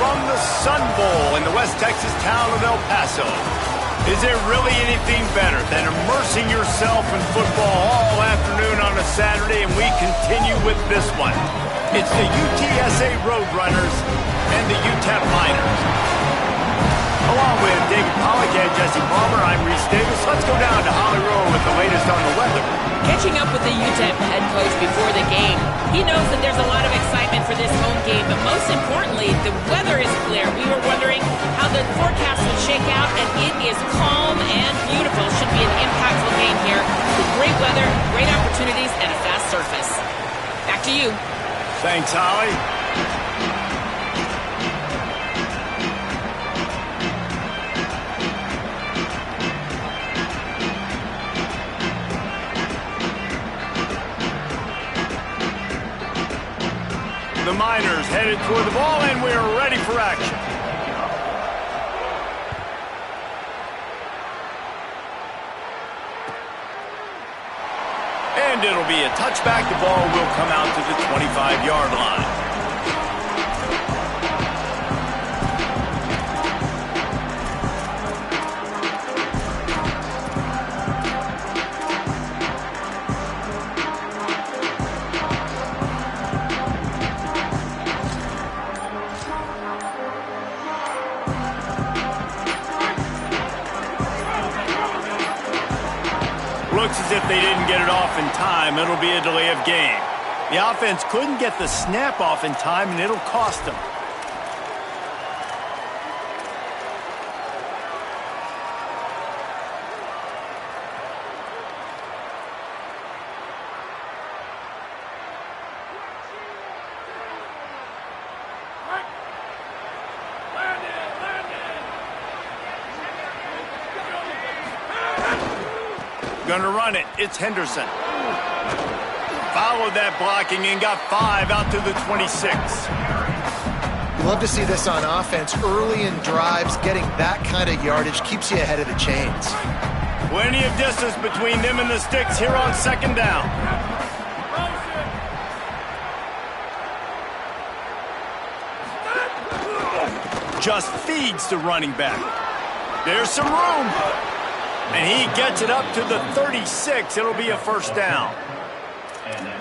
from the Sun Bowl in the West Texas town of El Paso. Is there really anything better than immersing yourself in football all afternoon on a Saturday? And we continue with this one. It's the UTSA Roadrunners and the UTEP Miners. Along with David Pollack and Jesse Palmer, I'm Reese Davis. Let's go down to Holly Rowe with the latest on the weather. Catching up with the UTEP head coach before the game, he knows that there's a lot of excitement for this home game, but most importantly, the weather is clear. We were wondering how the forecast would shake out, and it is calm and beautiful. Should be an impactful game here with great weather, great opportunities, and a fast surface. Back to you. Thanks, Holly. The Miners headed toward the ball, and we are ready for action. And it'll be a touchback. The ball will come out to the 25-yard line. Looks as if they didn't get it off in time. It'll be a delay of game. The offense couldn't get the snap off in time, and it'll cost them. Gonna run it. It's Henderson. Followed that blocking and got 5 out to the 26. You love to see this on offense. Early in drives, getting that kind of yardage keeps you ahead of the chains. Plenty of distance between them and the sticks here on second down. Just feeds the running back. There's some room. And he gets it up to the 36. It'll be a first down.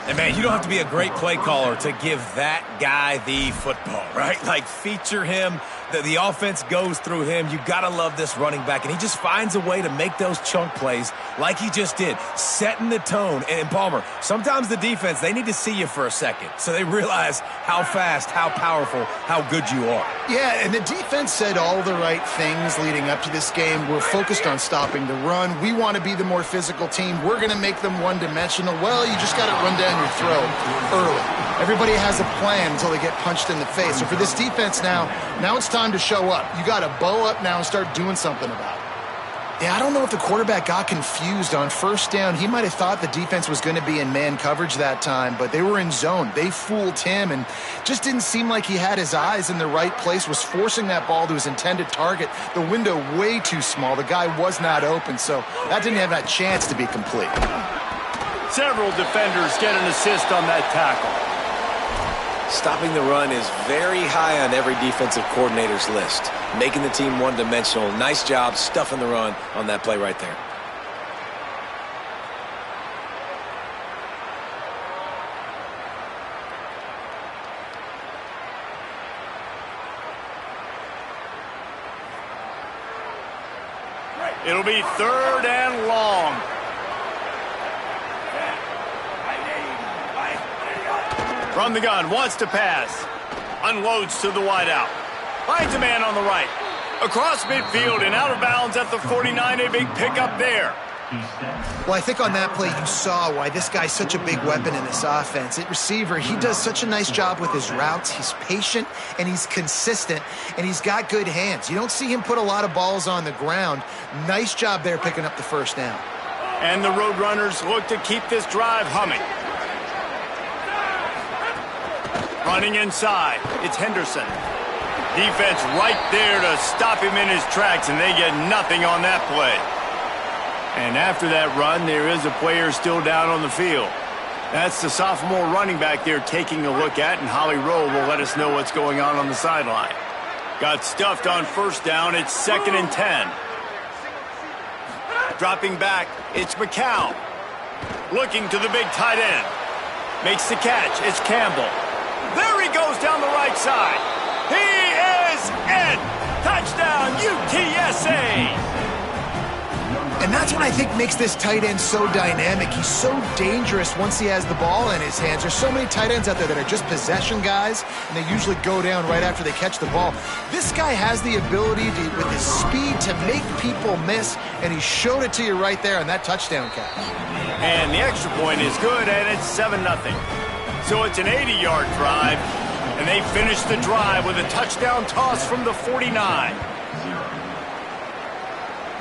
And, man, you don't have to be a great play caller to give that guy the football, right? Like, feature him. The offense goes through him. You got to love this running back. And he just finds a way to make those chunk plays like he just did, setting the tone. And, Palmer, sometimes the defense, they need to see you for a second so they realize how fast, how powerful, how good you are. Yeah, and the defense said all the right things leading up to this game. We're focused on stopping the run. We want to be the more physical team. We're going to make them one-dimensional. Well, you just got to run down your throat early. Everybody has a plan until they get punched in the face. So for this defense now it's time to show up. You got to bow up now and start doing something about it. Yeah, I don't know if the quarterback got confused on first down. He might have thought the defense was going to be in man coverage that time, but they were in zone. They fooled him and just didn't seem like he had his eyes in the right place, was forcing that ball to his intended target. The window way too small. The guy was not open, so that didn't have that chance to be complete. Several defenders get an assist on that tackle. Stopping the run is very high on every defensive coordinator's list. Making the team one-dimensional. Nice job stuffing the run on that play right there. It'll be third and long. From the gun, wants to pass. Unloads to the wideout. Finds a man on the right. Across midfield and out of bounds at the 49. A big pickup there. Well, I think on that play you saw why this guy's such a big weapon in this offense. At receiver, he does such a nice job with his routes. He's patient, and he's consistent, and he's got good hands. You don't see him put a lot of balls on the ground. Nice job there picking up the first down. And the Roadrunners look to keep this drive humming. Running inside, it's Henderson. Defense right there to stop him in his tracks, and they get nothing on that play. And after that run, there is a player still down on the field. That's the sophomore running back they're taking a look at, and Holly Rowe will let us know what's going on the sideline. Got stuffed on first down. It's 2nd and 10. Dropping back, it's McCown. Looking to the big tight end. Makes the catch. It's Campbell. There he goes down the right side. He is in. Touchdown, UTSA. And that's what I think makes this tight end so dynamic. He's so dangerous once he has the ball in his hands. There's so many tight ends out there that are just possession guys, and they usually go down right after they catch the ball. This guy has the ability to, with his speed, to make people miss, and he showed it to you right there on that touchdown catch. And the extra point is good, and it's 7-0. So it's an 80-yard drive, and they finish the drive with a touchdown toss from the 49.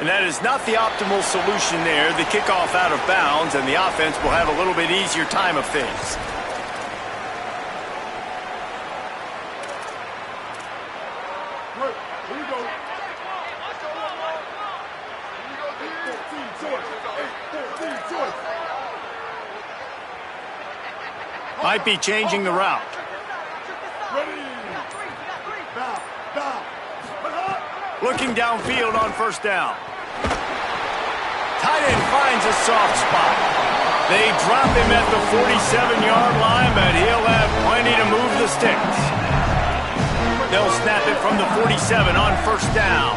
And that is not the optimal solution there. The kickoff out of bounds, and the offense will have a little bit easier time of things. Might be changing the route. Looking downfield on first down. Tight end finds a soft spot. They drop him at the 47-yard line, but he'll have plenty to move the sticks. They'll snap it from the 47 on first down.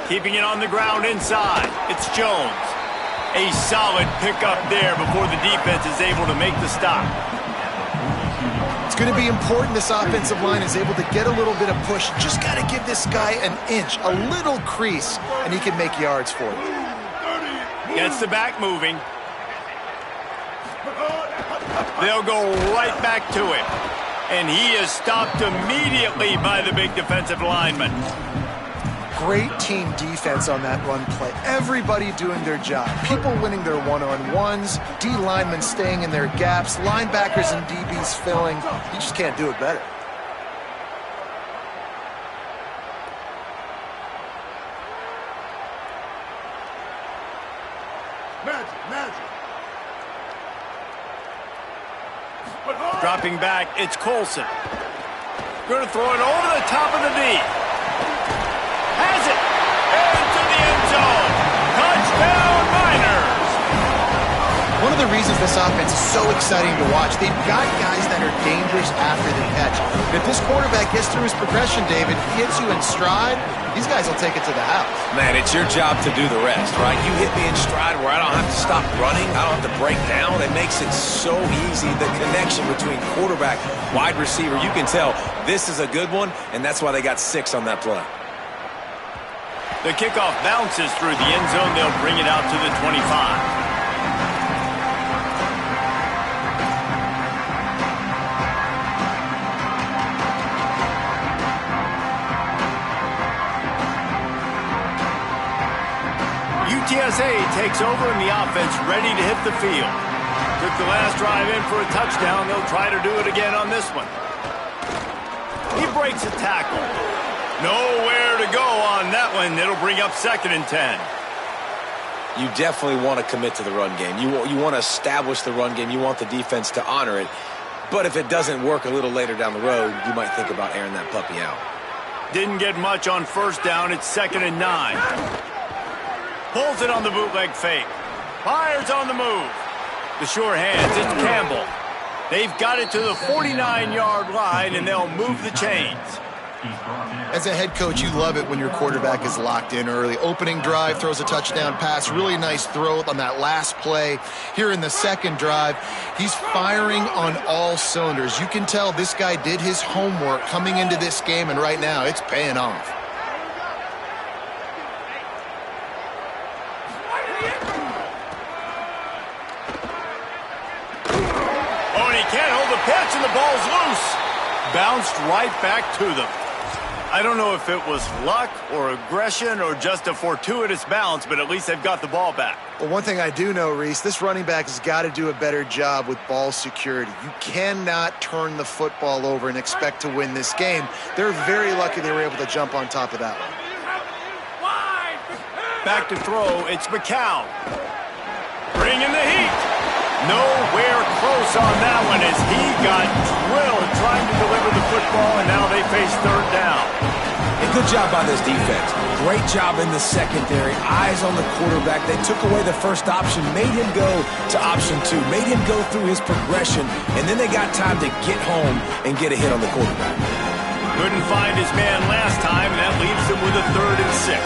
Keeping it on the ground inside. It's Jones. A solid pickup there before the defense is able to make the stop. It's going to be important this offensive line is able to get a little bit of push. Just got to give this guy an inch, a little crease, and he can make yards for you. Gets the back moving. They'll go right back to him. And he is stopped immediately by the big defensive lineman. Great team defense on that run play. Everybody doing their job. People winning their one-on-ones, D linemen staying in their gaps, linebackers and DBs filling. You just can't do it better. Dropping back, it's Colson. Going to throw it over the top of the knee. Has it. Into the end zone. Touchdown, Miners. One of the reasons this offense is so exciting to watch, they've got guys that are dangerous after the catch. If this quarterback gets through his progression, David, hits you in stride, these guys will take it to the house. Man, it's your job to do the rest, right? You hit me in stride where I don't have to stop running. I don't have to break down. It makes it so easy. The connection between quarterback, wide receiver, you can tell this is a good one, and that's why they got 6 on that play. The kickoff bounces through the end zone. They'll bring it out to the 25. UTSA takes over and the offense ready to hit the field. Took the last drive in for a touchdown. They'll try to do it again on this one. He breaks a tackle. Nowhere to go on that one. It'll bring up 2nd and 10. You definitely want to commit to the run game. You want to establish the run game. You want the defense to honor it. But if it doesn't work a little later down the road, you might think about airing that puppy out. Didn't get much on first down. It's 2nd and 9. Pulls it on the bootleg fake. Fires on the move. The sure hands. It's Campbell. They've got it to the 49-yard line, and they'll move the chains. As a head coach, you love it when your quarterback is locked in early. Opening drive, throws a touchdown pass. Really nice throw on that last play. Here in the second drive, he's firing on all cylinders. You can tell this guy did his homework coming into this game, and right now it's paying off. Oh, and he can't hold the pitch, and the ball's loose. Bounced right back to them. I don't know if it was luck or aggression or just a fortuitous bounce, but at least they've got the ball back. Well, one thing I do know, Reese, this running back has got to do a better job with ball security. You cannot turn the football over and expect to win this game. They're very lucky they were able to jump on top of that one. Back to throw, it's McCown. Bringing the heat. Nowhere close on that one as he got face third down. A good job by this defense. Great job in the secondary. Eyes on the quarterback. They took away the first option, made him go to option 2, made him go through his progression, and then they got time to get home and get a hit on the quarterback. Couldn't find his man last time, and that leaves him with a 3rd and 6.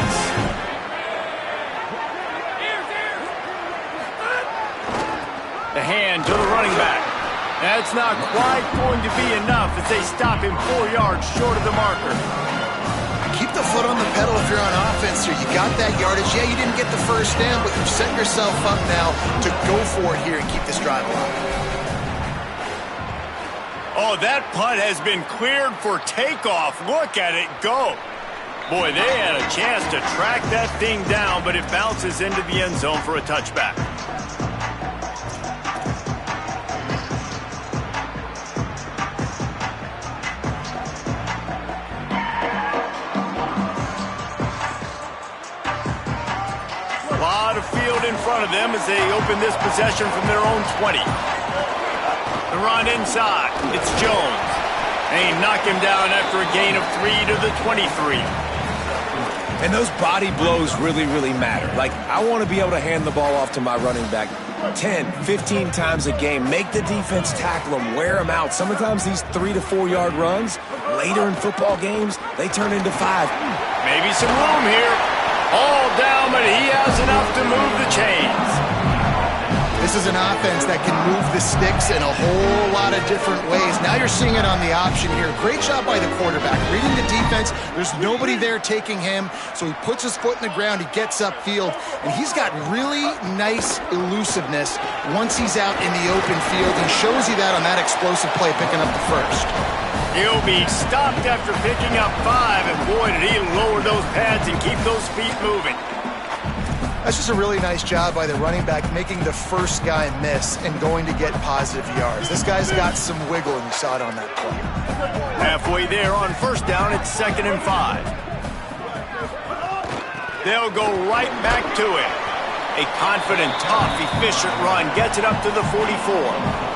The hand to the running back. That's not quite going to be enough as they stop him 4 yards short of the marker. Keep the foot on the pedal if you're on offense here. You got that yardage. Yeah, you didn't get the first down, but you've set yourself up now to go for it here and keep this drive alive. Oh, that punt has been cleared for takeoff. Look at it go. Boy, they had a chance to track that thing down, but it bounces into the end zone for a touchback. A lot of field in front of them as they open this possession from their own 20. The run inside. It's Jones. They knock him down after a gain of 3 to the 23. And those body blows really, really matter. Like, I want to be able to hand the ball off to my running back 10, 15 times a game. Make the defense tackle him, wear him out. Sometimes these 3 to 4 yard runs, later in football games, they turn into 5. Maybe some room here. All down, but he has enough to move the chains. This is an offense that can move the sticks in a whole lot of different ways. Now you're seeing it on the option here. Great job by the quarterback. Reading the defense, there's nobody there taking him, so he puts his foot in the ground, he gets upfield, and he's got really nice elusiveness once he's out in the open field, and shows you that on that explosive play, picking up the first. He'll be stopped after picking up 5, and boy, did he lower those pads and keep those feet moving. That's just a really nice job by the running back, making the first guy miss and going to get positive yards. This guy's got some wiggle, and you saw it on that play. Halfway there on first down, it's 2nd and 5. They'll go right back to it. A confident, tough, efficient run gets it up to the 44.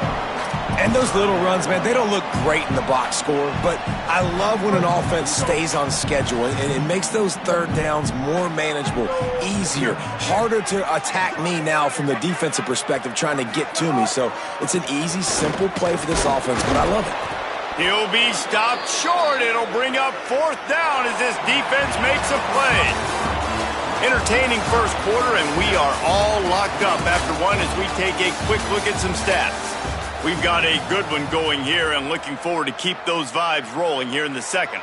And those little runs, man, they don't look great in the box score, but I love when an offense stays on schedule, and it makes those third downs more manageable, easier, harder to attack me now from the defensive perspective trying to get to me. So it's an easy, simple play for this offense, but I love it. He'll be stopped short. It'll bring up 4th down as this defense makes a play. Entertaining first quarter, and we are all locked up after one as we take a quick look at some stats. We've got a good one going here and looking forward to keep those vibes rolling here in the second.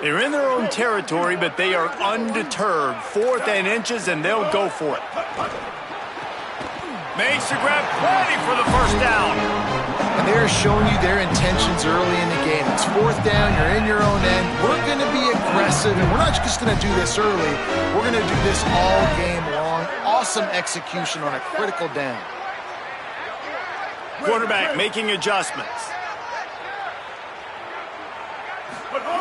They're in their own territory, but they are undeterred. 4th and inches, and they'll go for it. Makes the grab, plenty for the first down. And they're showing you their intentions early in the game. It's 4th down, you're in your own end. We're going to be aggressive, and we're not just going to do this early. We're going to do this all game long. Awesome execution on a critical down. Quarterback making adjustments.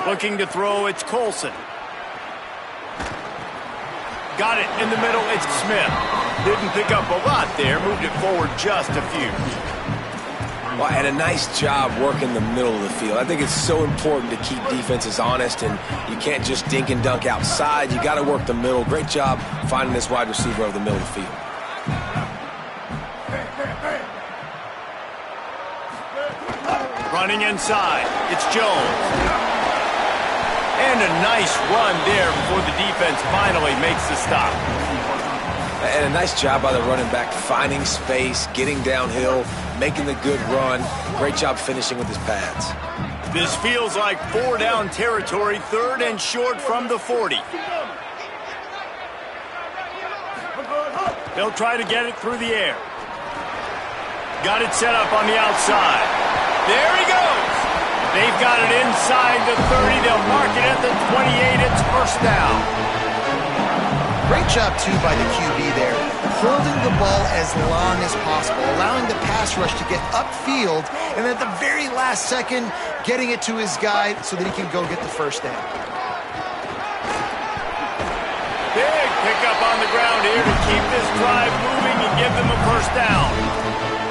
Looking to throw, it's Colson. Got it in the middle, it's Smith. Didn't pick up a lot there, moved it forward just a few. Well, and a nice job working the middle of the field. I think it's so important to keep defenses honest, and you can't just dink and dunk outside. You got to work the middle. Great job finding this wide receiver over the middle of the field. Running inside, it's Jones. And a nice run there before the defense finally makes the stop. And a nice job by the running back, finding space, getting downhill, making the good run. Great job finishing with his pads. This feels like 4 down territory, 3rd and short from the 40. They'll try to get it through the air. Got it set up on the outside. There he goes. They've got it inside the 30. They'll mark it at the 28. It's first down. Great job, too, by the QB there. holding the ball as long as possible, allowing the pass rush to get upfield, and at the very last second, getting it to his guy so that he can go get the first down. Big pickup on the ground here to keep this drive moving and give them a first down.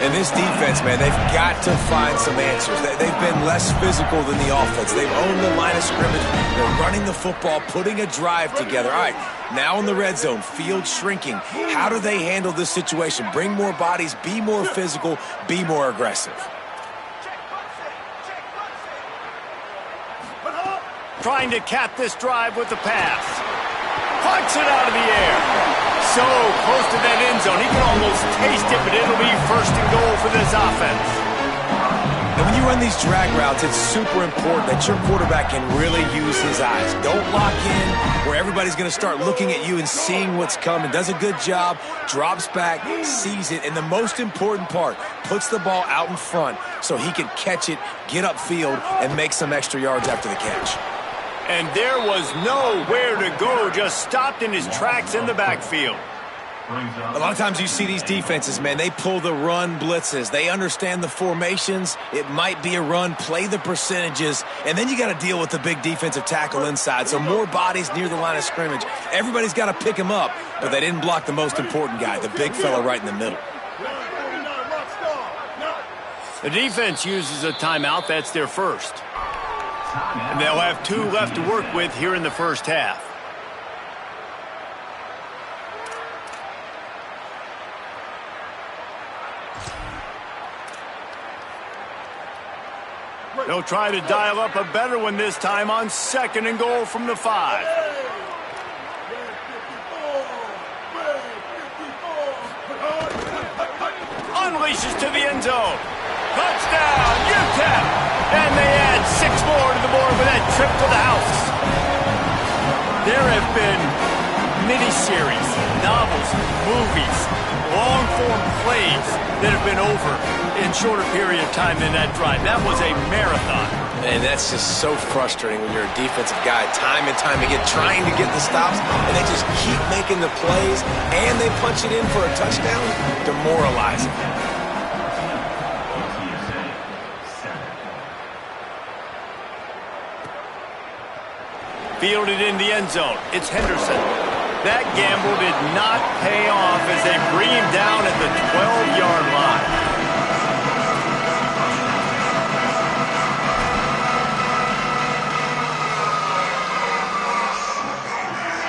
And this defense, man, they've got to find some answers. They've been less physical than the offense. They've owned the line of scrimmage. They're running the football, putting a drive together. All right, now in the red zone, field shrinking. How do they handle this situation? Bring more bodies, be more physical, be more aggressive. Trying to cap this drive with the pass. Punts it out of the air. So close to that end zone. He can almost taste it, but it'll be first and goal for this offense. And when you run these drag routes, it's super important that your quarterback can really use his eyes. Don't lock in where everybody's going to start looking at you and seeing what's coming. Does a good job, drops back, sees it, and the most important part, puts the ball out in front so he can catch it, get upfield, and make some extra yards after the catch. And there was nowhere to go, just stopped in his tracks in the backfield. A lot of times you see these defenses, man, they pull the run blitzes. They understand the formations. It might be a run, play the percentages, and then you got to deal with the big defensive tackle inside. So more bodies near the line of scrimmage. Everybody's got to pick him up, but they didn't block the most important guy, the big fella right in the middle. The defense uses a timeout. That's their first. And they'll have 2 left to work with here in the first half. They'll try to dial up a better one this time on second and goal from the 5. Unleashes to the end zone. Touchdown, UTEP! And they add 6 more to the board with that trip to the house. There have been miniseries, novels, movies, long-form plays that have been over in shorter period of time than that drive. That was a marathon. And that's just so frustrating when you're a defensive guy, time and time again, trying to get the stops, and they just keep making the plays, and they punch it in for a touchdown. Demoralizing. Fielded in the end zone. It's Henderson. That gamble did not pay off as they bring him down at the 12-yard line.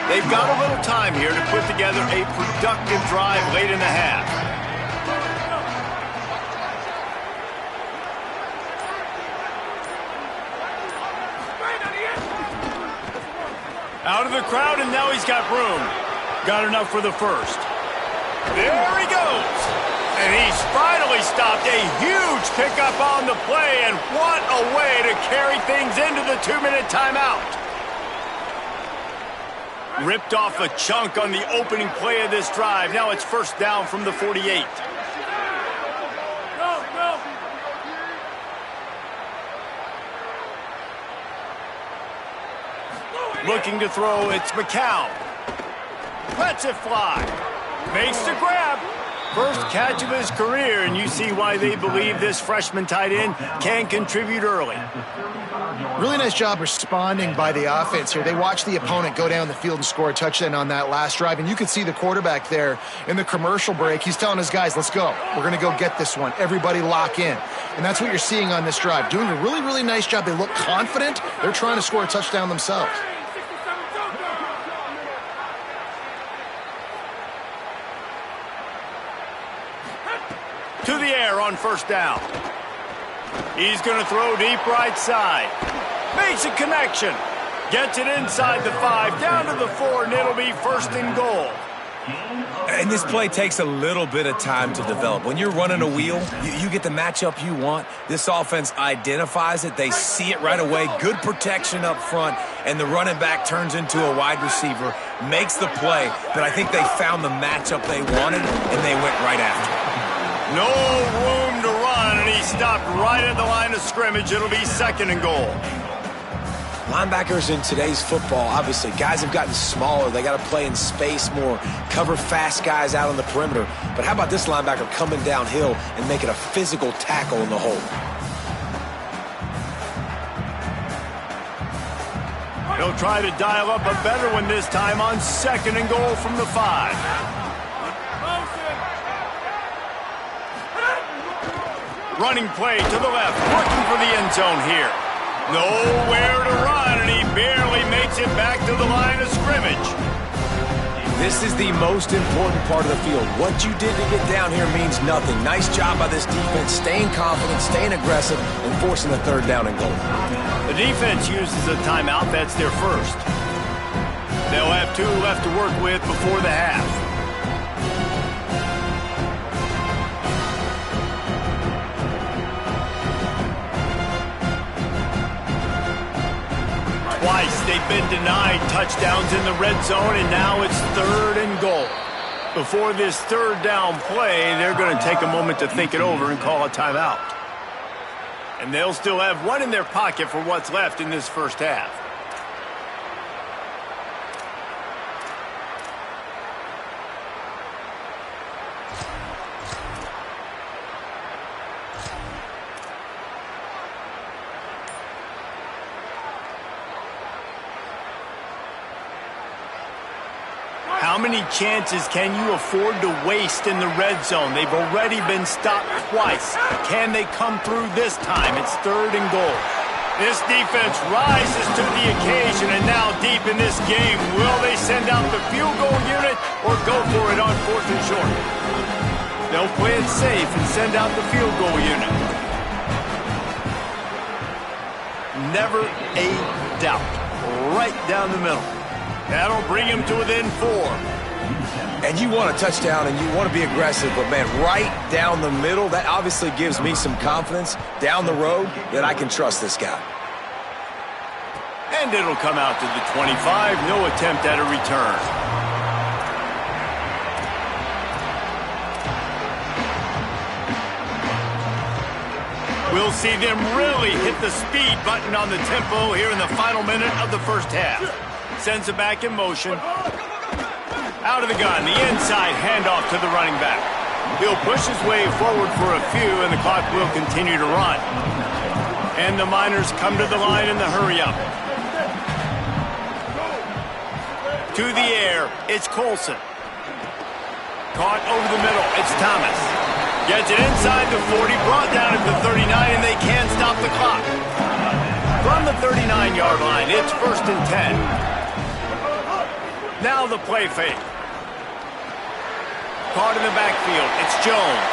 They've got a little time here to put together a productive drive late in the half. Out of the crowd, and now he's got room. Got enough for the first. There he goes. And he's finally stopped. A huge pickup on the play, and what a way to carry things into the 2-minute timeout. Ripped off a chunk on the opening play of this drive. Now it's first down from the 48. Looking to throw, it's McCown. Lets it fly. Makes the grab. First catch of his career, and you see why they believe this freshman tight end can contribute early. Really nice job responding by the offense here. They watched the opponent go down the field and score a touchdown on that last drive, and you could see the quarterback there in the commercial break. He's telling his guys, let's go. We're going to go get this one. Everybody lock in. And that's what you're seeing on this drive. Doing a really, really nice job. They look confident. They're trying to score a touchdown themselves. To the air on first down. He's going to throw deep right side. Makes a connection. Gets it inside the 5, down to the 4, and it'll be first and goal. And this play takes a little bit of time to develop. When you're running a wheel, you get the matchup you want. This offense identifies it. They see it right away. Good protection up front, and the running back turns into a wide receiver, makes the play. But I think they found the matchup they wanted, and they went right after it. No room to run, and he stopped right at the line of scrimmage. It'll be second and goal. Linebackers in today's football, obviously, guys have gotten smaller. They got to play in space more, cover fast guys out on the perimeter. But how about this linebacker coming downhill and making a physical tackle in the hole? He'll try to dial up a better one this time on 2nd and goal from the 5. Running play to the left, looking for the end zone here. Nowhere to run, and he barely makes it back to the line of scrimmage. This is the most important part of the field. What you did to get down here means nothing. Nice job by this defense, staying confident, staying aggressive, and forcing the 3rd down and goal. The defense uses a timeout. That's their first. They'll have 2 left to work with before the half. Twice they've been denied touchdowns in the red zone, and now it's 3rd and goal. Before this 3rd down play, they're going to take a moment to think it over and call a timeout. And they'll still have 1 in their pocket for what's left in this first half. How many chances can you afford to waste in the red zone? They've already been stopped twice. Can they come through this time? It's 3rd and goal. This defense rises to the occasion, and now deep in this game, will they send out the field goal unit or go for it on 4th and short? They'll play it safe and send out the field goal unit. Never a doubt. Right down the middle. That'll bring him to within 4. And you want a touchdown and you want to be aggressive, but, man, right down the middle, that obviously gives me some confidence down the road that I can trust this guy. And it'll come out to the 25. No attempt at a return. We'll see them really hit the speed button on the tempo here in the final minute of the first half. Sends it back in motion. Out of the gun, the inside handoff to the running back. He'll push his way forward for a few, and the clock will continue to run. And the Miners come to the line in the hurry-up. To the air, it's Colson. Caught over the middle, it's Thomas. Gets it inside the 40, brought down at the 39, and they can't stop the clock. From the 39-yard line, it's 1st and 10. Now the play fake. Caught in the backfield. It's Jones.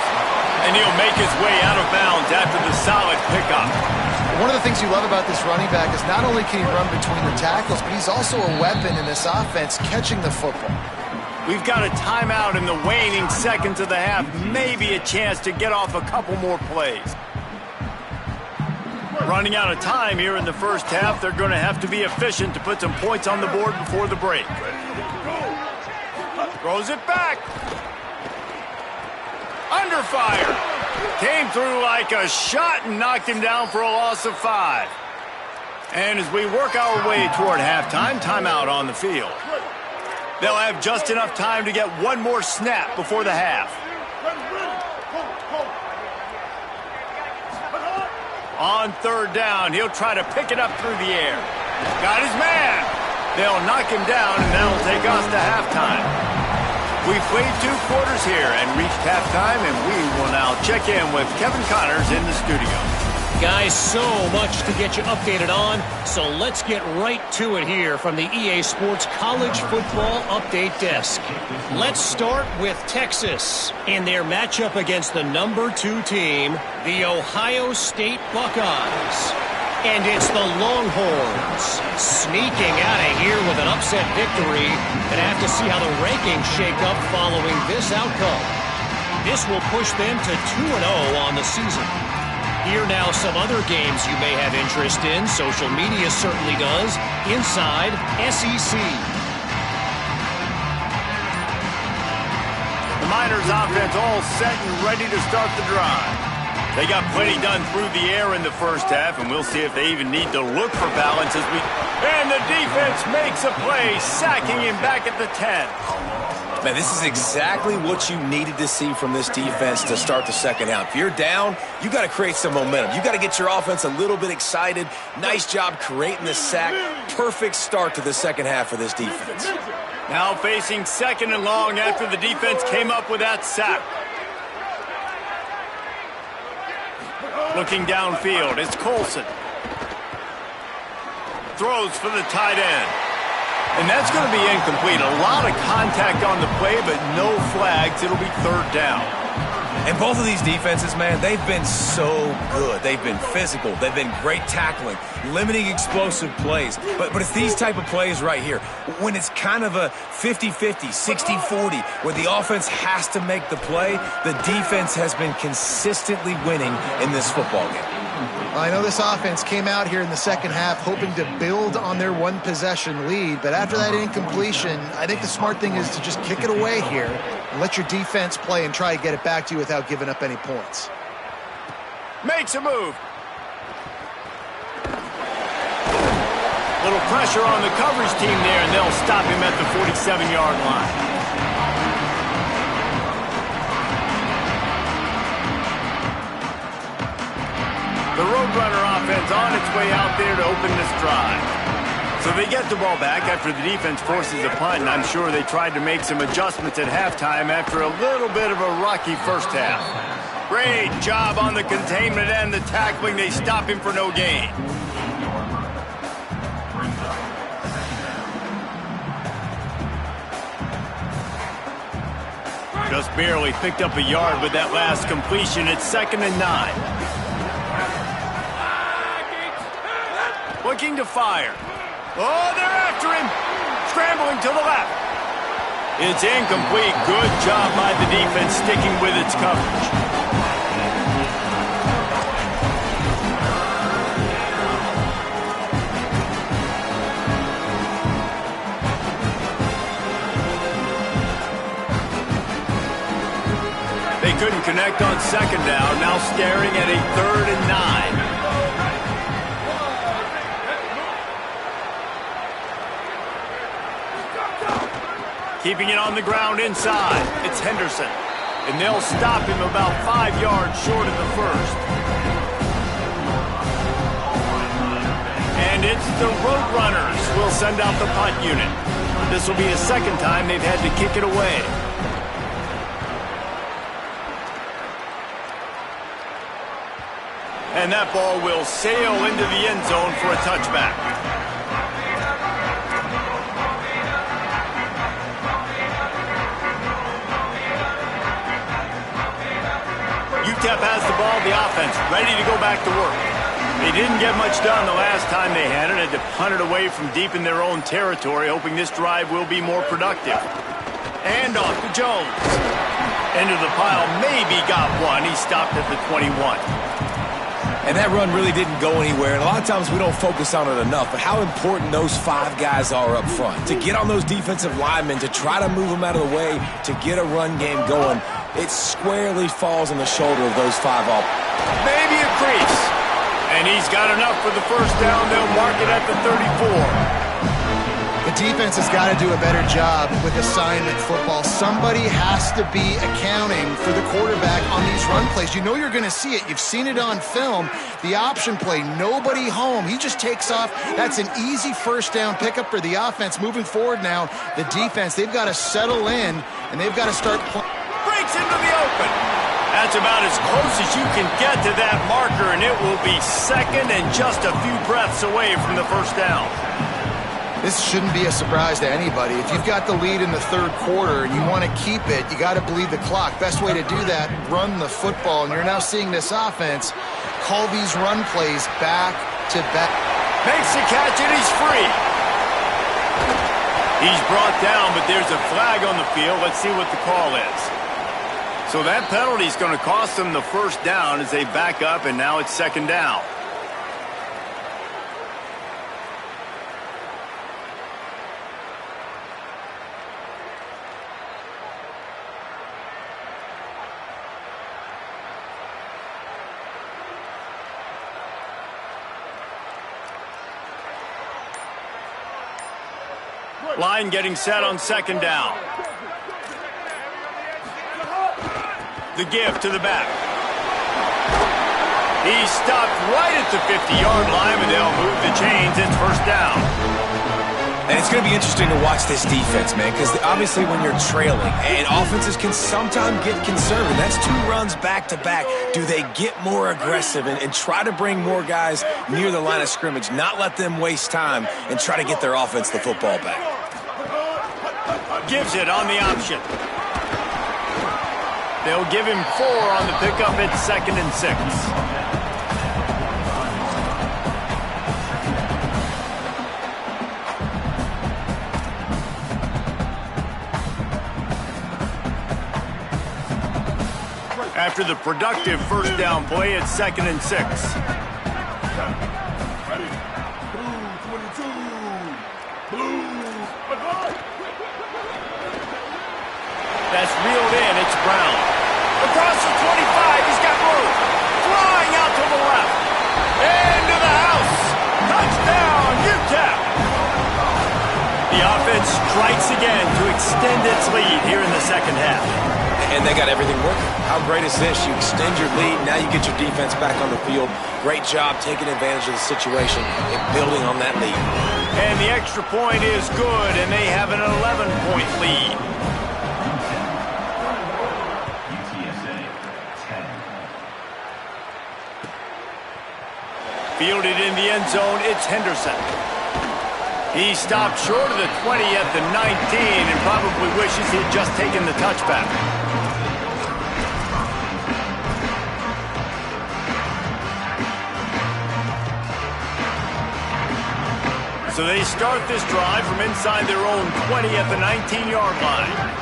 And he'll make his way out of bounds after the solid pickup. One of the things you love about this running back is not only can he run between the tackles, but he's also a weapon in this offense catching the football. We've got a timeout in the waning seconds of the half. Maybe a chance to get off a couple more plays. Running out of time here in the first half. They're going to have to be efficient to put some points on the board before the break. Throws it back. Under fire. Came through like a shot and knocked him down for a loss of 5. And as we work our way toward halftime, timeout on the field. They'll have just enough time to get one more snap before the half. On 3rd down, he'll try to pick it up through the air. Got his man. They'll knock him down, and that'll take us to halftime. We've played 2 quarters here and reached halftime, and we will now check in with Kevin Connors in the studio. Guys, so much to get you updated on, so let's get right to it here from the EA Sports College Football Update Desk. Let's start with Texas in their matchup against the number 2 team, the Ohio State Buckeyes. And it's the Longhorns sneaking out of here with an upset victory. And have to see how the rankings shake up following this outcome. This will push them to 2-0 on the season. Here now some other games you may have interest in. Social media certainly does. Inside SEC. The Miners offense all set and ready to start the drive. They got plenty done through the air in the first half, and we'll see if they even need to look for balance as we... And the defense makes a play, sacking him back at the 10. Man, this is exactly what you needed to see from this defense to start the second half. If you're down, you got to create some momentum. You got to get your offense a little bit excited. Nice job creating the sack. Perfect start to the second half for this defense. Now facing second and long after the defense came up with that sack. Looking downfield, it's Colson. Throws for the tight end. And that's going to be incomplete. A lot of contact on the play, but no flags. It'll be third down. And both of these defenses, man, they've been so good. They've been physical. They've been great tackling, limiting explosive plays. But it's these type of plays right here, when it's kind of a 50-50, 60-40, where the offense has to make the play, the defense has been consistently winning in this football game. I know this offense came out here in the second half hoping to build on their one-possession lead, but after that incompletion, I think the smart thing is to just kick it away here and let your defense play and try to get it back to you without giving up any points. Makes a move. Little pressure on the coverage team there, and they'll stop him at the 47-yard line. The Roadrunner offense on its way out there to open this drive. So they get the ball back after the defense forces a punt, and I'm sure they tried to make some adjustments at halftime after a little bit of a rocky first half. Great job on the containment and the tackling. They stop him for no gain. Just barely picked up a yard with that last completion. It's 2nd and 9. Looking to fire. Oh, they're after him. Scrambling to the left. It's incomplete. Good job by the defense sticking with its coverage. They couldn't connect on 2nd down. Now staring at a 3rd and 9. Keeping it on the ground inside. It's Henderson. And they'll stop him about 5 yards short of the first. And it's the Roadrunners who will send out the punt unit. This will be the second time they've had to kick it away. And that ball will sail into the end zone for a touchback. UTEP has the ball, the offense, ready to go back to work. They didn't get much done the last time they had it. Had to punt it away from deep in their own territory, hoping this drive will be more productive. And off to Jones. Into the pile, maybe got one. He stopped at the 21. And that run really didn't go anywhere. And a lot of times we don't focus on it enough, but how important those 5 guys are up front. To get on those defensive linemen, to try to move them out of the way, to get a run game going, it squarely falls on the shoulder of those 5 all. Maybe a crease. And he's got enough for the first down. They'll mark it at the 34. The defense has got to do a better job with assignment football. Somebody has to be accounting for the quarterback on these run plays. You know you're going to see it. You've seen it on film. The option play, nobody home. He just takes off. That's an easy first down pickup for the offense. Moving forward now, the defense, they've got to settle in, and they've got to start playing. Breaks into the open. That's about as close as you can get to that marker, and it will be second and just a few breaths away from the first down. This shouldn't be a surprise to anybody. If you've got the lead in the third quarter and you want to keep it, you got to bleed the clock. Best way to do that, run the football. And you're now seeing this offense call these run plays back to back. Makes the catch, and he's free. He's brought down, but there's a flag on the field. Let's see what the call is. So that penalty is going to cost them the first down as they back up, and now it's 2nd down. Line getting set on second down. The give to the back. He stopped right at the 50-yard line, and they'll move the chains. It's first down. And it's going to be interesting to watch this defense, man, because obviously when you're trailing, and offenses can sometimes get conservative. That's 2 runs back-to-back. Do they get more aggressive and try to bring more guys near the line of scrimmage, not let them waste time, and try to get their offense the football back? Gives it on the option. They'll give him 4 on the pickup at 2nd and 6. After the productive first down play, it's 2nd and 6. That's reeled in. It's Brown. Across the 25. He's got room. Flying out to the left. Into the house. Touchdown, UTEP. The offense strikes again to extend its lead here in the second half. And they got everything working. How great is this? You extend your lead. Now you get your defense back on the field. Great job taking advantage of the situation and building on that lead. And the extra point is good, and they have an 11-point lead. Fielded in the end zone, it's Henderson. He stopped short of the 20 at the 19 and probably wishes he'd just taken the touchback. So they start this drive from inside their own 20 at the 19-yard line.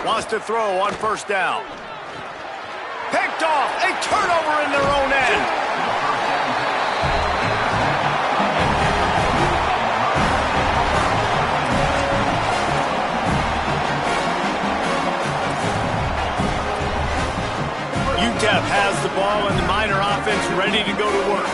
Wants to throw on first down. Picked off. A turnover in their own end. UTEP has the ball and the Miner offense ready to go to work.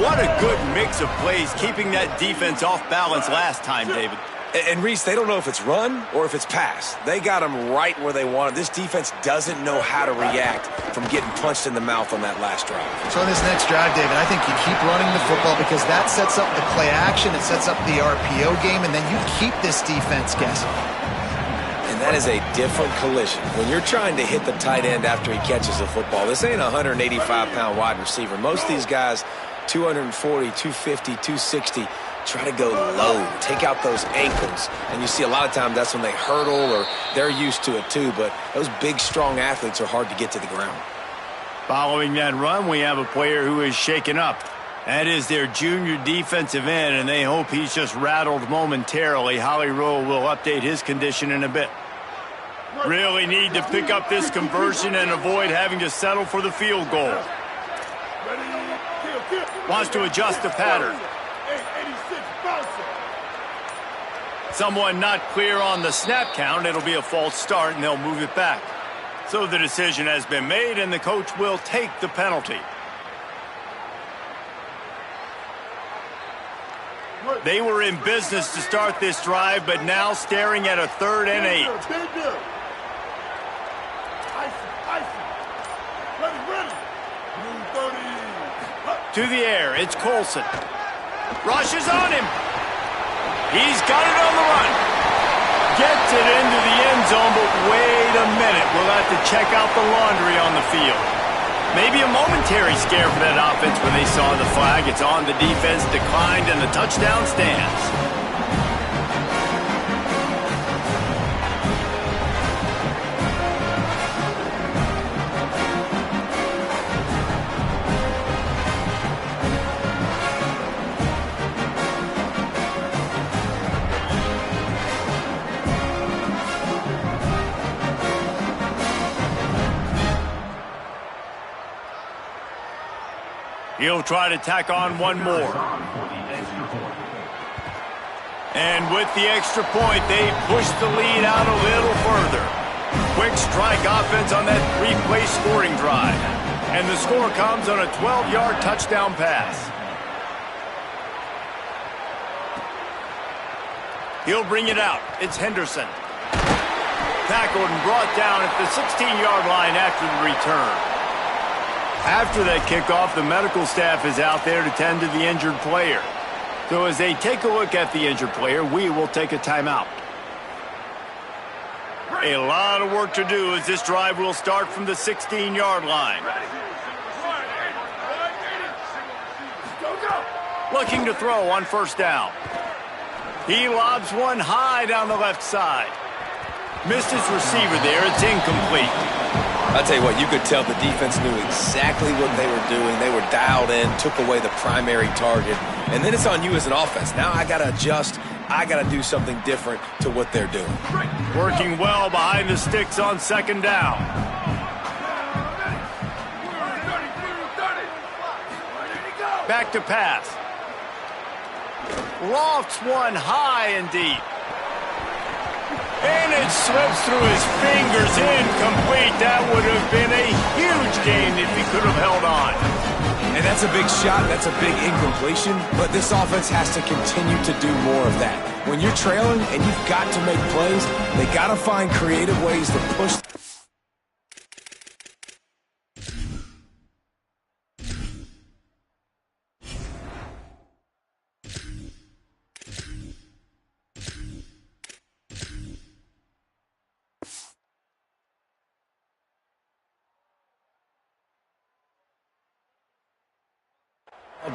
What a good mix of plays, keeping that defense off balance last time, David. And Reese, they don't know if it's run or if it's pass. They got them right where they want it. This defense doesn't know how to react from getting punched in the mouth on that last drive. So in this next drive, David, I think you keep running the football because that sets up the play action, it sets up the RPO game, and then you keep this defense guessing. And that is a different collision. When you're trying to hit the tight end after he catches the football, this ain't a 185-pound wide receiver. Most of these guys, 240, 250, 260, try to go low, take out those ankles. And you see a lot of times that's when they hurdle or they're used to it too. But those big, strong athletes are hard to get to the ground. Following that run, we have a player who is shaken up. That is their junior defensive end, and they hope he's just rattled momentarily. Holly Rowe will update his condition in a bit. Really need to pick up this conversion and avoid having to settle for the field goal. Wants to adjust the pattern. Someone not clear on the snap count. It'll be a false start, and they'll move it back. So the decision has been made, and the coach will take the penalty. They were in business to start this drive, but now staring at a 3rd and 8. To the air, it's Colson. Rushes on him. He's got it on the run. Gets it into the end zone, but wait a minute. We'll have to check out the laundry on the field. Maybe a momentary scare for that offense when they saw the flag. It's on the defense, declined, and the touchdown stands. He'll try to tack on one more. And with the extra point, they push the lead out a little further. Quick strike offense on that 3-play scoring drive. And the score comes on a 12-yard touchdown pass. He'll bring it out. It's Henderson. Tackled and brought down at the 16-yard line after the return. After that kickoff, the medical staff is out there to tend to the injured player. So as they take a look at the injured player, we will take a timeout. A lot of work to do as this drive will start from the 16-yard line. Looking to throw on first down. He lobs one high down the left side. Missed his receiver there. It's incomplete. I'll tell you what, you could tell the defense knew exactly what they were doing. They were dialed in, took away the primary target. And then it's on you as an offense. Now I got to adjust. I got to do something different to what they're doing. Working well behind the sticks on second down. Back to pass. Lofts one high and deep. And it slips through his fingers, incomplete. That would have been a huge gain if he could have held on. And that's a big shot, that's a big incompletion, but this offense has to continue to do more of that. When you're trailing and you've got to make plays, they got to find creative ways to push.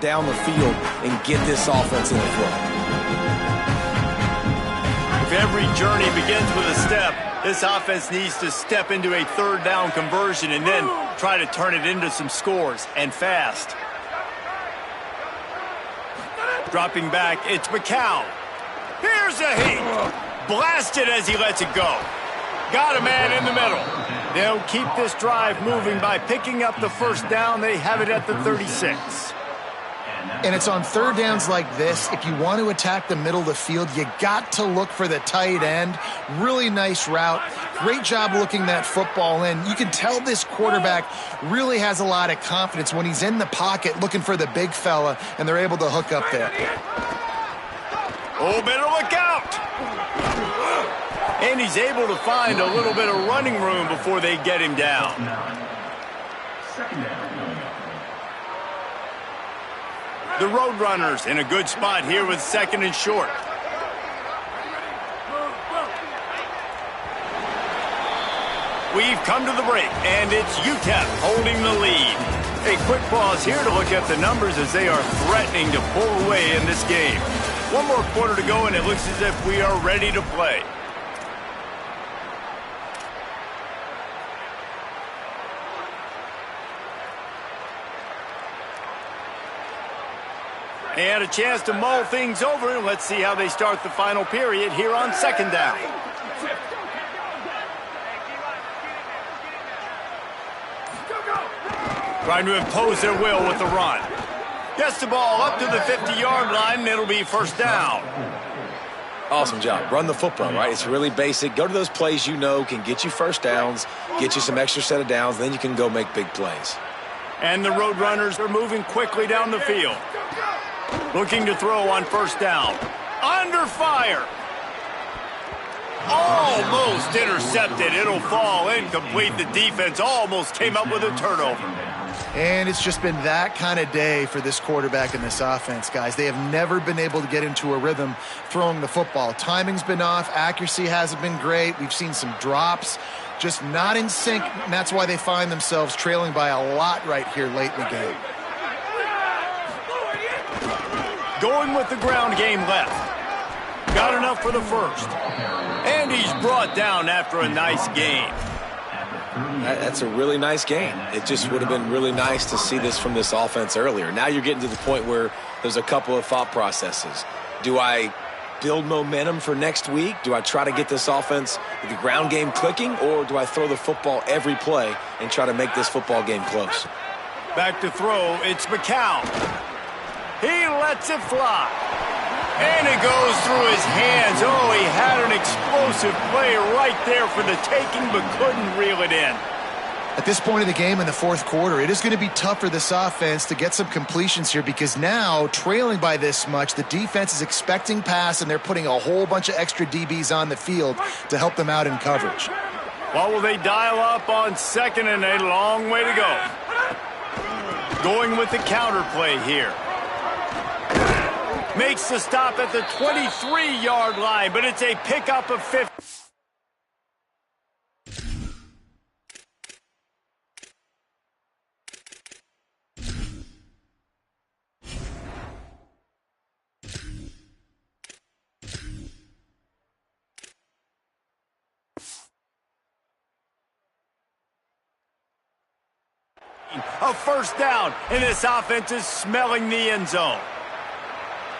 Down the field and get this offense in the flow. If every journey begins with a step, this offense needs to step into a third down conversion and then try to turn it into some scores, and fast. Dropping back, it's McCown. Here's a heat. Blasted as he lets it go. Got a man in the middle. They'll keep this drive moving by picking up the first down. They have it at the 36. And it's on third downs like this, if you want to attack the middle of the field, you got to look for the tight end. Really nice route. Great job looking that football in. You can tell this quarterback really has a lot of confidence when he's in the pocket looking for the big fella, and they're able to hook up there. Oh, better look out! And he's able to find a little bit of running room before they get him down. Second down. The Roadrunners in a good spot here with second and short. We've come to the break, and it's UTEP holding the lead. A quick pause here to look at the numbers as they are threatening to pull away in this game. One more quarter to go, and it looks as if we are ready to play. And a chance to mull things over. Let's see how they start the final period here on second down. Trying to impose their will with the run. Gets the ball up to the 50-yard line, and it'll be first down. Awesome job. Run the football, right? It's really basic. Go to those plays you know can get you first downs, get you some extra set of downs, then you can go make big plays. And the Roadrunners are moving quickly down the field. Looking to throw on first down. Under fire. Almost intercepted. It'll fall incomplete. The defense almost came up with a turnover. And it's just been that kind of day for this quarterback and this offense, guys. They have never been able to get into a rhythm throwing the football. Timing's been off. Accuracy hasn't been great. We've seen some drops. Just not in sync, and that's why they find themselves trailing by a lot right here late in the game. Going with the ground game left. Got enough for the first. And he's brought down after a nice gain. That's a really nice game. It just would have been really nice to see this from this offense earlier. Now you're getting to the point where there's a couple of thought processes. Do I build momentum for next week? Do I try to get this offense, the ground game clicking, or do I throw the football every play and try to make this football game close? Back to throw, it's McCown. He lets it fly. And it goes through his hands. Oh, he had an explosive play right there for the taking, but couldn't reel it in. At this point of the game in the fourth quarter, it is going to be tough for this offense to get some completions here because now, trailing by this much, the defense is expecting pass, and they're putting a whole bunch of extra DBs on the field to help them out in coverage. What will they dial up on second and a long way to go? Going with the counter play here. Makes the stop at the 23-yard line, but it's a pickup of 50. A first down, and this offense is smelling the end zone.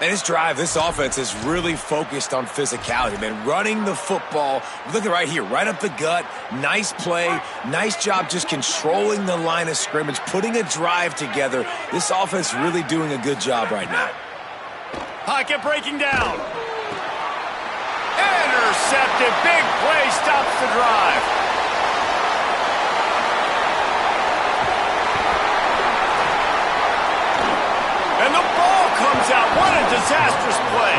And this drive, this offense is really focused on physicality, man. Running the football, look at right here, right up the gut. Nice play, nice job just controlling the line of scrimmage, putting a drive together. This offense really doing a good job right now. Pocket breaking down. Intercepted. Big play stops the drive. And the ball comes out. What a disastrous play.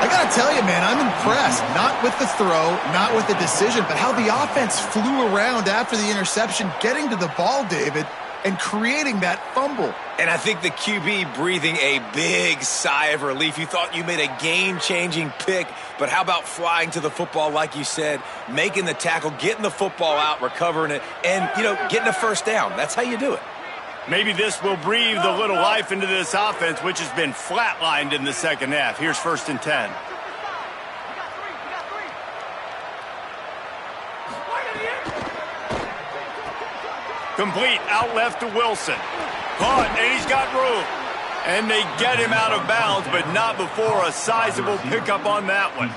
I got to tell you, man, I'm impressed. Not with the throw, not with the decision, but how the offense flew around after the interception, getting to the ball, David, and creating that fumble. And I think the QB breathing a big sigh of relief. You thought you made a game-changing pick, but how about flying to the football, like you said, making the tackle, getting the football out, recovering it, and, getting a first down. That's how you do it. Maybe this will breathe a little life into this offense, which has been flatlined in the second half. Here's 1st and 10. Complete, out left to Wilson. Caught, and he's got room. And they get him out of bounds, but not before a sizable pickup on that one.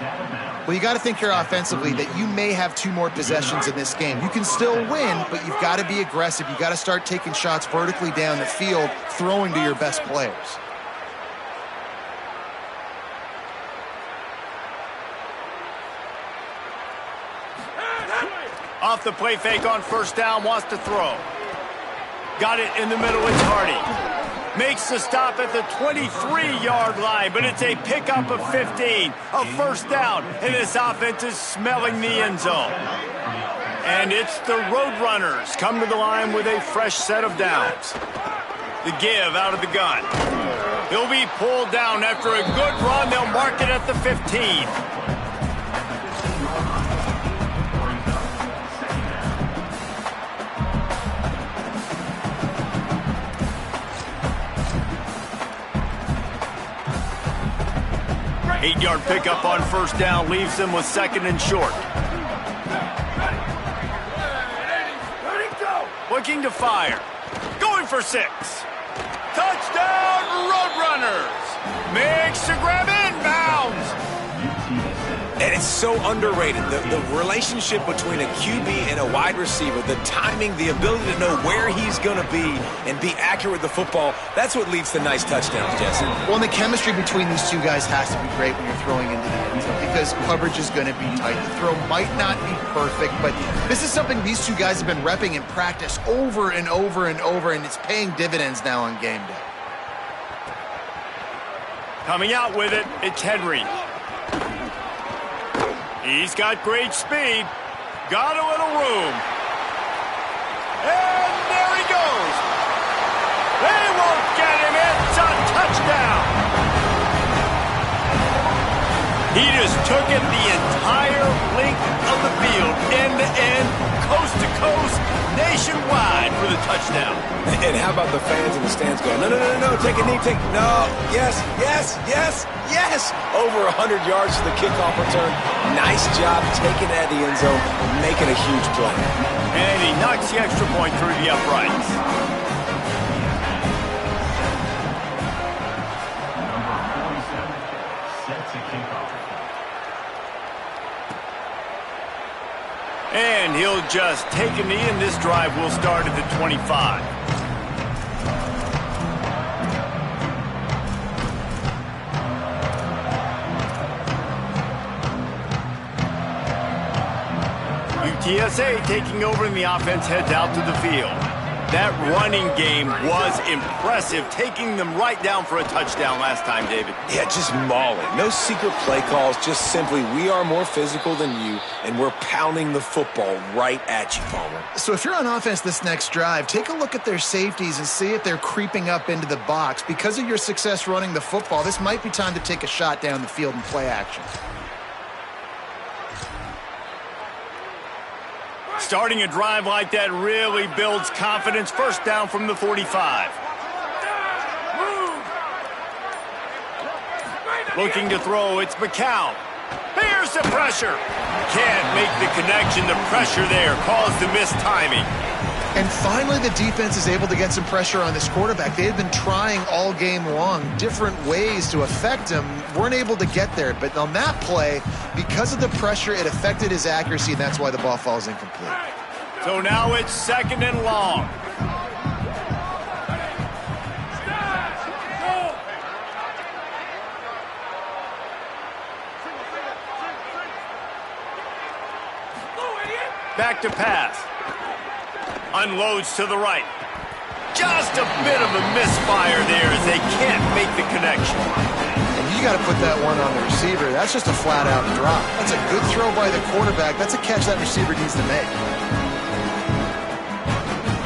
Well, you got to think here offensively that you may have 2 more possessions in this game. You can still win, but you've got to be aggressive. You've got to start taking shots vertically down the field, throwing to your best players. Off the play fake on first down, wants to throw. Got it in the middle, it's Hardy. Makes the stop at the 23-yard line, but it's a pickup of 15. A first down, and this offense is smelling the end zone. And it's the Roadrunners come to the line with a fresh set of downs. The give out of the gun. He'll be pulled down after a good run. They'll mark it at the 15. Eight-yard pickup on first down leaves them with second and short. Looking to fire. Going for 6. Touchdown, Roadrunners. Makes the grab inbounds. And it's so underrated. The relationship between a QB and a wide receiver, the timing, the ability to know where he's going to be and be accurate with the football, that's what leads to nice touchdowns, Jesse. Well, and the chemistry between these 2 guys has to be great when you're throwing into the end zone because coverage is going to be tight. The throw might not be perfect, but this is something these 2 guys have been repping in practice over and over and over, and it's paying dividends now on game day. Coming out with it, it's Henry. He's got great speed. Got a little room. And there he goes. They won't get him. It's a touchdown. He just took it the entire length of the field, end to end, coast to coast, nationwide for the touchdown. And how about the fans in the stands going, no, take a knee, no, yes. Over 100 yards to the kickoff return. Nice job taking it out of the end zone, making a huge play. And he knocks the extra point through the uprights. And he'll just take a knee, and this drive will start at the 25. UTSA taking over and the offense heads out to the field. That running game was impressive, taking them right down for a touchdown last time, David. Yeah, just mauling. No secret play calls, just simply we are more physical than you, and we're pounding the football right at you, Palmer. So if you're on offense this next drive, take a look at their safeties and see if they're creeping up into the box. Because of your success running the football, this might be time to take a shot down the field and play action. Starting a drive like that really builds confidence. First down from the 45. Looking to throw, it's McCown. Here's the pressure. Can't make the connection. The pressure there caused the missed timing. And finally, the defense is able to get some pressure on this quarterback. They had been trying all game long different ways to affect him. Weren't able to get there. But on that play, because of the pressure, it affected his accuracy, and that's why the ball falls incomplete. So now it's 2nd and long. Back to pass. Unloads to the right. Just a bit of a misfire there as they can't make the connection. And you got to put that one on the receiver. That's just a flat-out drop. That's a good throw by the quarterback. That's a catch that receiver needs to make.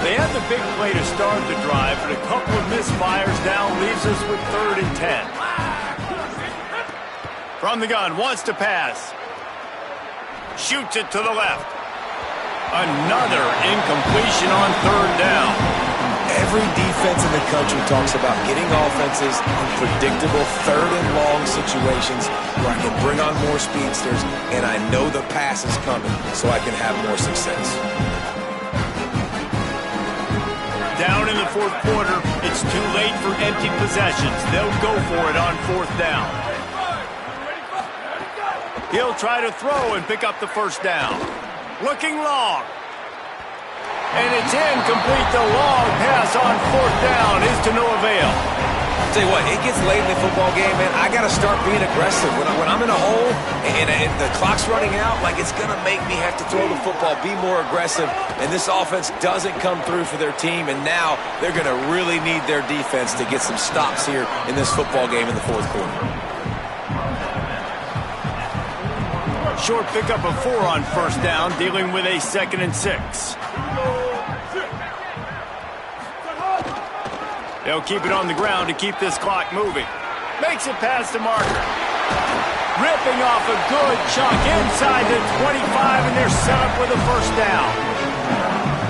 They had the big play to start the drive, but a couple of misfires down leaves us with 3rd and 10. From the gun, wants to pass. Shoots it to the left. Another incompletion on 3rd down. Every defense in the country talks about getting offenses in predictable 3rd and long situations where I can bring on more speedsters and I know the pass is coming so I can have more success. Down in the 4th quarter, it's too late for empty possessions. They'll go for it on 4th down. He'll try to throw and pick up the 1st down. Looking long. And it's incomplete. The long pass on 4th down is to no avail. I'll tell you what, it gets late in the football game, man. I got to start being aggressive. When I'm in a hole and the clock's running out, like it's going to make me have to throw the football, be more aggressive. And this offense doesn't come through for their team. And now they're going to really need their defense to get some stops here in this football game in the 4th quarter. Short pickup of 4 on 1st down, dealing with a 2nd and 6. They'll keep it on the ground to keep this clock moving. Makes it past the marker. Ripping off a good chunk inside the 25, and they're set up with a 1st down.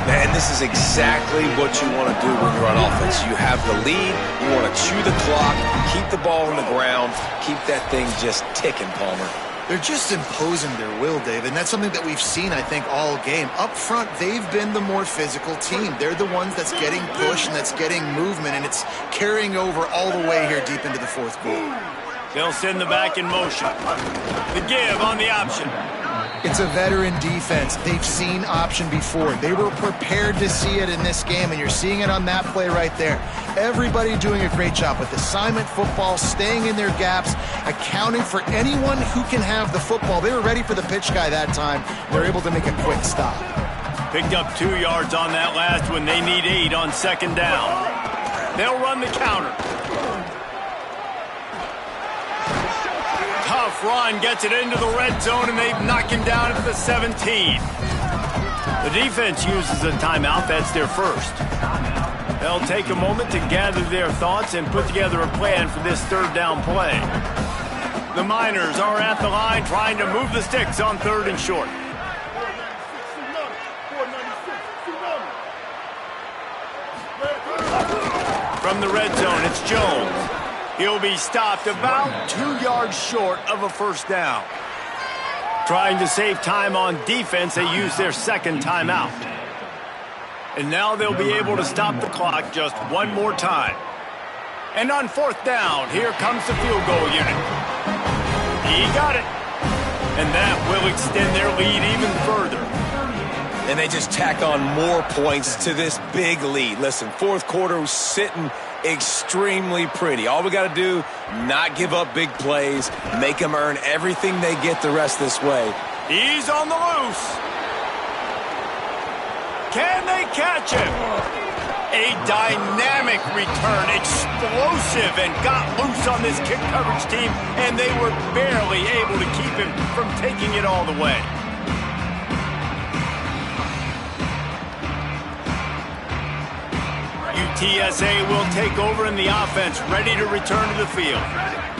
Man, this is exactly what you want to do when you're on offense. You have the lead, you want to chew the clock, keep the ball on the ground, keep that thing just ticking, Palmer. They're just imposing their will, Dave, and that's something that we've seen, I think, all game. Up front, they've been the more physical team. They're the ones that's getting pushed and that's getting movement, and it's carrying over all the way here deep into the 4th quarter. They'll send the back in motion. The give on the option. It's a veteran defense. They've seen option before. They were prepared to see it in this game, and you're seeing it on that play right there. Everybody doing a great job with assignment football, staying in their gaps, accounting for anyone who can have the football. They were ready for the pitch guy that time. They're able to make a quick stop. Picked up 2 yards on that last one. They need 8 on 2nd down. They'll run the counter. Tough run, gets it into the red zone, and they've knocked him down at the 17. The defense uses a timeout. That's their first. They'll take a moment to gather their thoughts and put together a plan for this 3rd down play. The Miners are at the line trying to move the sticks on 3rd and short. From the red zone, it's Jones. He'll be stopped about 2 yards short of a 1st down. Trying to save time on defense, they use their 2nd timeout. And now they'll be able to stop the clock just one more time. And on 4th down, here comes the field goal unit. He got it. And that will extend their lead even further. And they just tack on more points to this big lead. Listen, 4th quarter was sitting extremely pretty. All we got to do, not give up big plays, make them earn everything they get the rest of this way. He's on the loose. Can they catch him? A dynamic return, explosive, and got loose on this kick coverage team, and they were barely able to keep him from taking it all the way. UTSA will take over in the offense, ready to return to the field.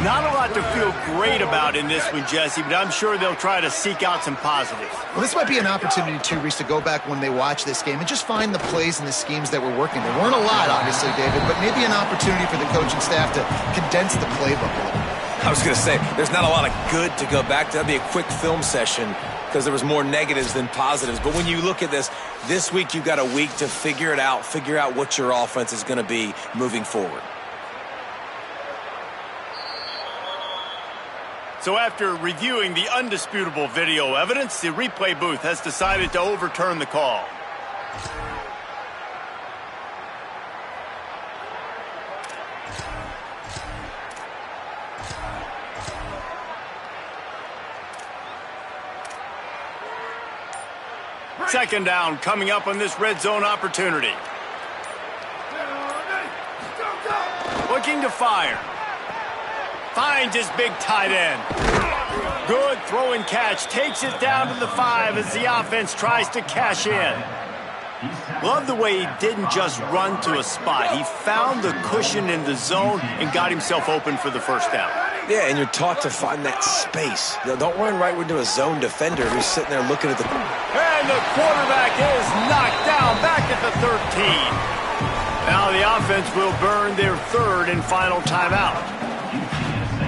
Not a lot to feel great about in this one, Jesse, but I'm sure they'll try to seek out some positives. Well, this might be an opportunity, too, Reese, to go back when they watch this game and just find the plays and the schemes that were working. There weren't a lot, obviously, David, but maybe an opportunity for the coaching staff to condense the playbook a little bit. I was going to say, there's not a lot of good to go back to. That'd be a quick film session because there was more negatives than positives. But when you look at this week you've got a week to figure it out, figure out what your offense is going to be moving forward. So after reviewing the undisputable video evidence, the replay booth has decided to overturn the call. Second down coming up on this red zone opportunity. Looking to fire. Finds his big tight end. Good throw and catch. Takes it down to the 5 as the offense tries to cash in. Love the way he didn't just run to a spot. He found the cushion in the zone and got himself open for the first down. Yeah, and you're taught to find that space. Don't run right into a zone defender who's sitting there looking at the... And the quarterback is knocked down back at the 13. Now the offense will burn their third and final timeout.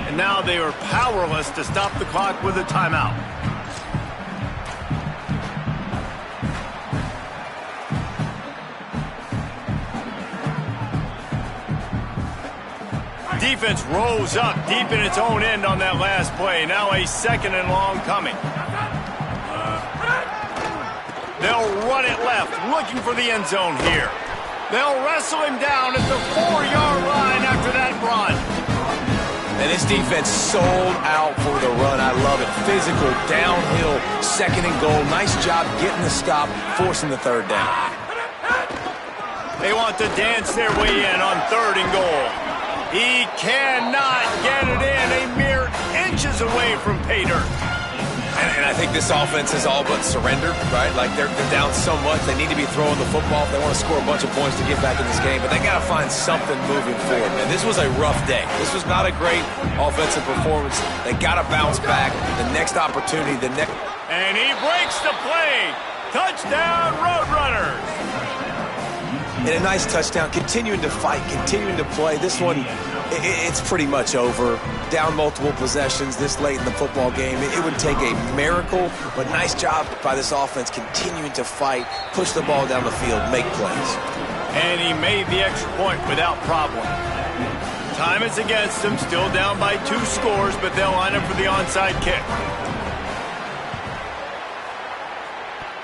And now they are powerless to stop the clock with a timeout. Defense rose up deep in its own end on that last play. Now a second and long coming. They'll run it left, looking for the end zone here. They'll wrestle him down at the 4-yard line after that run. And this defense sold out for the run. I love it. Physical, downhill, second and goal. Nice job getting the stop, forcing the third down. They want to dance their way in on third and goal. He cannot get it in, a mere inches away from pay dirt. And I think this offense is all but surrendered, right? Like they're down so much, they need to be throwing the football if they want to score a bunch of points to get back in this game. But they got to find something moving forward, man. This was a rough day. This was not a great offensive performance. They got to bounce back. The next opportunity, And he breaks the play. Touchdown, Roadrunners. And a nice touchdown, continuing to fight, continuing to play. This one, it's pretty much over. Down multiple possessions this late in the football game. It would take a miracle, but nice job by this offense continuing to fight, push the ball down the field, make plays. And he made the extra point without problem. Time is against them, still down by 2 scores, but they'll line up for the onside kick.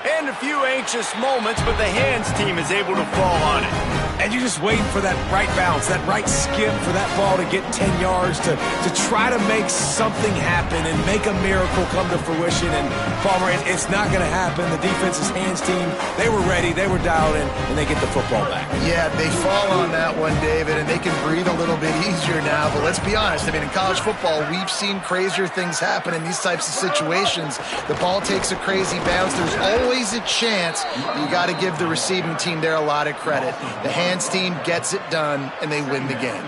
And a few anxious moments, but the hands team is able to fall on it. And you're just waiting for that right bounce, that right skip for that ball to get 10 yards to try to make something happen and make a miracle come to fruition. And Palmer, it's not going to happen. The defense's hands team, they were ready, they were dialed in, and they get the football back. Yeah, they fall on that one, David, and they can breathe a little bit easier now. But let's be honest, I mean, in college football, we've seen crazier things happen in these types of situations. The ball takes a crazy bounce. There's always a chance. You got to give the receiving team there a lot of credit. The hands team gets it done, and they win the game.